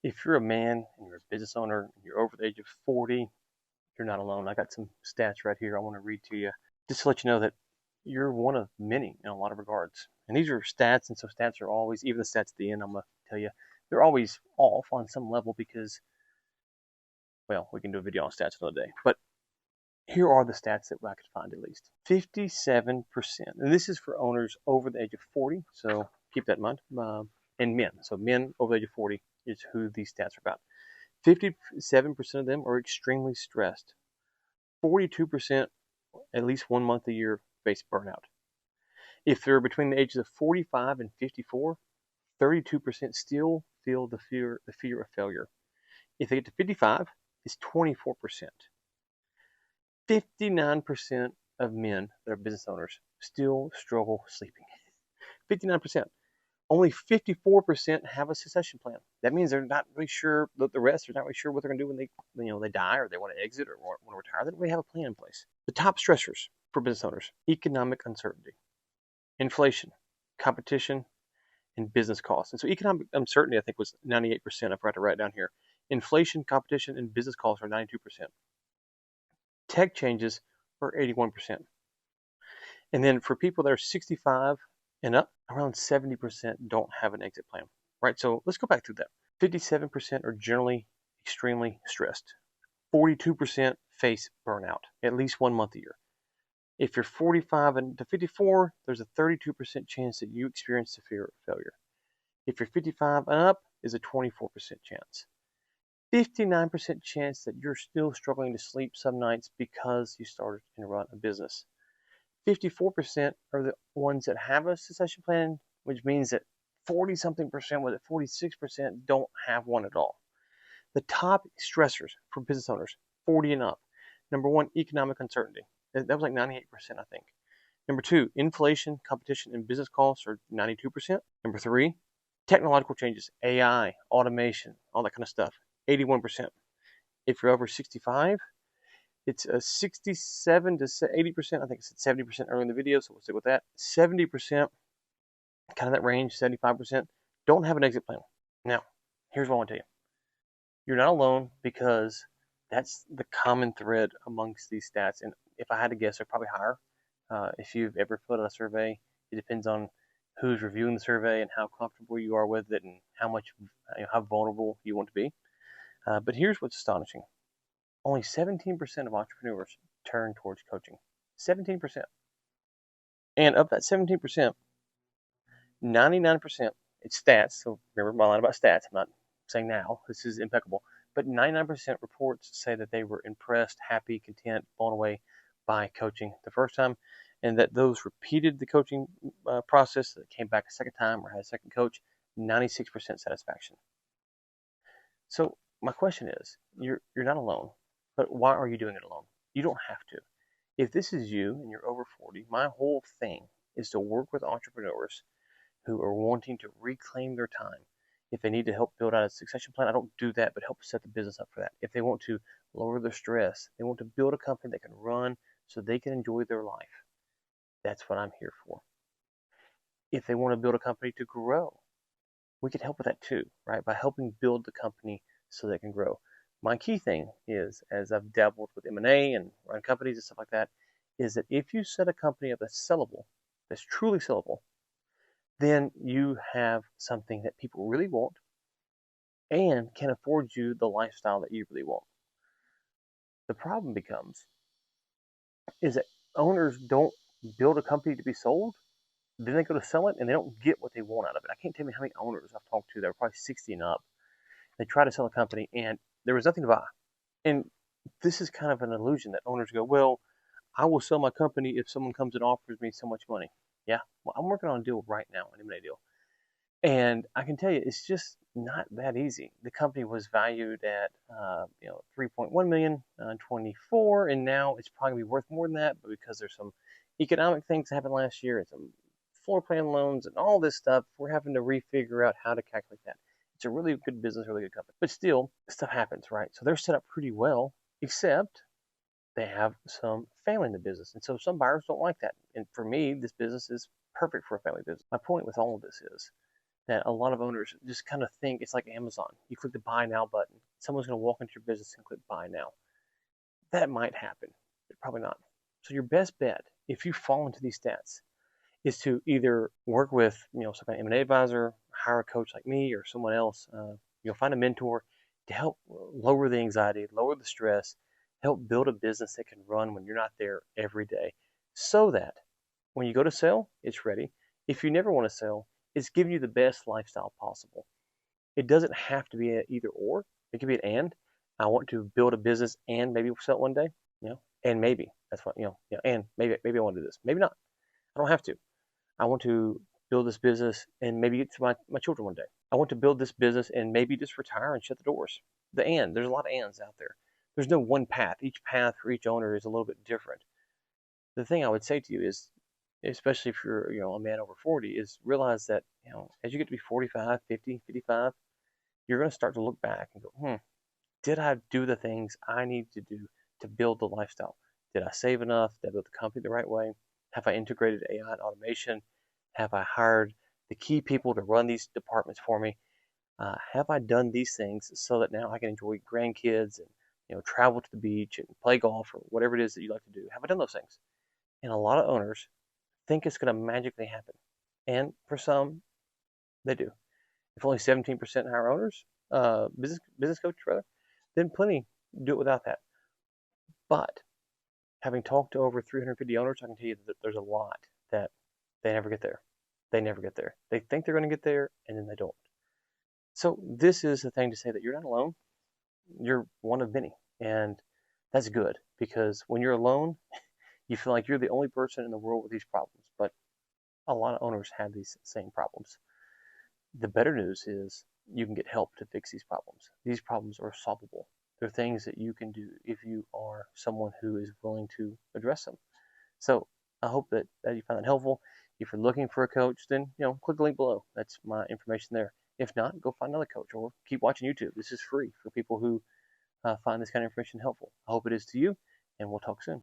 If you're a man and you're a business owner and you're over the age of 40, you're not alone. I got some stats right here I want to read to you just to let you know that you're one of many in a lot of regards. And these are stats, and so stats are always, even the stats at the end, I'm going to tell you, they're always off on some level because, well, we can do a video on stats another day. But here are the stats that I could find at least. 57%, and this is for owners over the age of 40, so keep that in mind, and men. So men over the age of 40 is who these stats are about. 57% of them are extremely stressed. 42% at least 1 month a year face burnout. If they're between the ages of 45 and 54, 32% still feel the fear of failure. If they get to 55, it's 24%. 59% of men that are business owners still struggle sleeping. 59%. Only 54% have a succession plan. That means they're not really sure. The rest are not really sure what they're going to do when they die, or they want to exit, or want to retire. They don't really have a plan in place. The top stressors for business owners: economic uncertainty, inflation, competition, and business costs. And so economic uncertainty, I think, was 98%. I forgot to write it down here. Inflation, competition, and business costs are 92%. Tech changes are 81%. And then for people that are 65 and up, around 70% don't have an exit plan, right? So let's go back through that. 57% are generally extremely stressed. 42% face burnout at least 1 month a year. If you're 45 and to 54, there's a 32% chance that you experience the fear of failure. If you're 55 and up, is a 24% chance. 59% chance that you're still struggling to sleep some nights because you started and run a business. 54% are the ones that have a succession plan, which means that 40-something percent, was it 46%, don't have one at all. The top stressors for business owners, 40 and up. Number one, economic uncertainty. That was like 98%, I think. Number two, inflation, competition, and business costs are 92%. Number three, technological changes, AI, automation, all that kind of stuff, 81%. If you're over 65, it's a 67 to 80%. I think it's 70% earlier in the video, so we'll stick with that. 70%, kind of that range, 75%, don't have an exit plan. Now, here's what I want to tell you. You're not alone, because that's the common thread amongst these stats. And if I had to guess, they're probably higher. If you've ever filled out a survey, it depends on who's reviewing the survey and how comfortable you are with it and how vulnerable you want to be. But here's what's astonishing. Only 17% of entrepreneurs turn towards coaching. 17%. And of that 17%, 99%, it's stats. So remember my line about stats. I'm not saying now, this is impeccable. But 99% reports say that they were impressed, happy, content, blown away by coaching the first time, and that those repeated the coaching process, that came back a second time or had a second coach, 96% satisfaction. So my question is, you're not alone, but why are you doing it alone? You don't have to. If this is you and you're over 40, my whole thing is to work with entrepreneurs who are wanting to reclaim their time. If they need to help build out a succession plan, I don't do that, but help set the business up for that. If they want to lower their stress, they want to build a company that can run so they can enjoy their life, that's what I'm here for. If they want to build a company to grow, we can help with that too, right? By helping build the company so they can grow. My key thing is, as I've dabbled with M&A and run companies and stuff like that, is that if you set a company up that's sellable, that's truly sellable, then you have something that people really want and can afford you the lifestyle that you really want. The problem becomes is that owners don't build a company to be sold, then they go to sell it and they don't get what they want out of it. I can't tell you how many owners I've talked to that are probably 60 and up. They try to sell a company and there was nothing to buy. And this is kind of an illusion that owners go, well, I will sell my company if someone comes and offers me so much money. Yeah, well, I'm working on a deal right now, an M&A deal. And I can tell you, it's just not that easy. The company was valued at 3.1 million in 24, and now it's probably gonna be worth more than that. But because there's some economic things that happened last year and some floor plan loans and all this stuff, we're having to refigure out how to calculate that. It's a really good business, really good company. But still, stuff happens, right? So they're set up pretty well, except they have some family in the business. And so some buyers don't like that. And for me, this business is perfect for a family business. My point with all of this is that a lot of owners just kind of think it's like Amazon. You click the buy now button. Someone's going to walk into your business and click buy now. That might happen, but probably not. So your best bet, if you fall into these stats, is to either work with some kind of M&A advisor, hire a coach like me or someone else. Find a mentor to help lower the anxiety, lower the stress, help build a business that can run when you're not there every day, so that when you go to sell, it's ready. If you never want to sell, it's giving you the best lifestyle possible. It doesn't have to be an either or. It could be an and. I want to build a business and maybe sell it one day, and maybe that's what, and maybe I want to do this. Maybe not. I don't have to. I want to build this business and maybe get to my children one day. I want to build this business and maybe just retire and shut the doors. There's a lot of ands out there. There's no one path. Each path for each owner is a little bit different. The thing I would say to you is, especially if you're, a man over 40, is realize that, as you get to be 45, 50, 55, you're going to start to look back and go, did I do the things I need to do to build the lifestyle? Did I save enough? Did I build the company the right way? Have I integrated AI and automation? Have I hired the key people to run these departments for me? Have I done these things so that now I can enjoy grandkids and travel to the beach and play golf or whatever it is that you like to do? Have I done those things? And a lot of owners think it's going to magically happen, and for some, they do. If only 17% hire owners, business coaches rather, then plenty do it without that. But having talked to over 350 owners, I can tell you that there's a lot that they never get there. They never get there. They think they're going to get there, and then they don't. So this is the thing to say that you're not alone. You're one of many, and that's good, because when you're alone, you feel like you're the only person in the world with these problems. But a lot of owners have these same problems. The better news is you can get help to fix these problems. These problems are solvable. They're things that you can do if you are someone who is willing to address them. So I hope that you find that helpful. If you're looking for a coach, then click the link below. That's my information there. If not, go find another coach or keep watching YouTube. This is free for people who find this kind of information helpful. I hope it is to you, and we'll talk soon.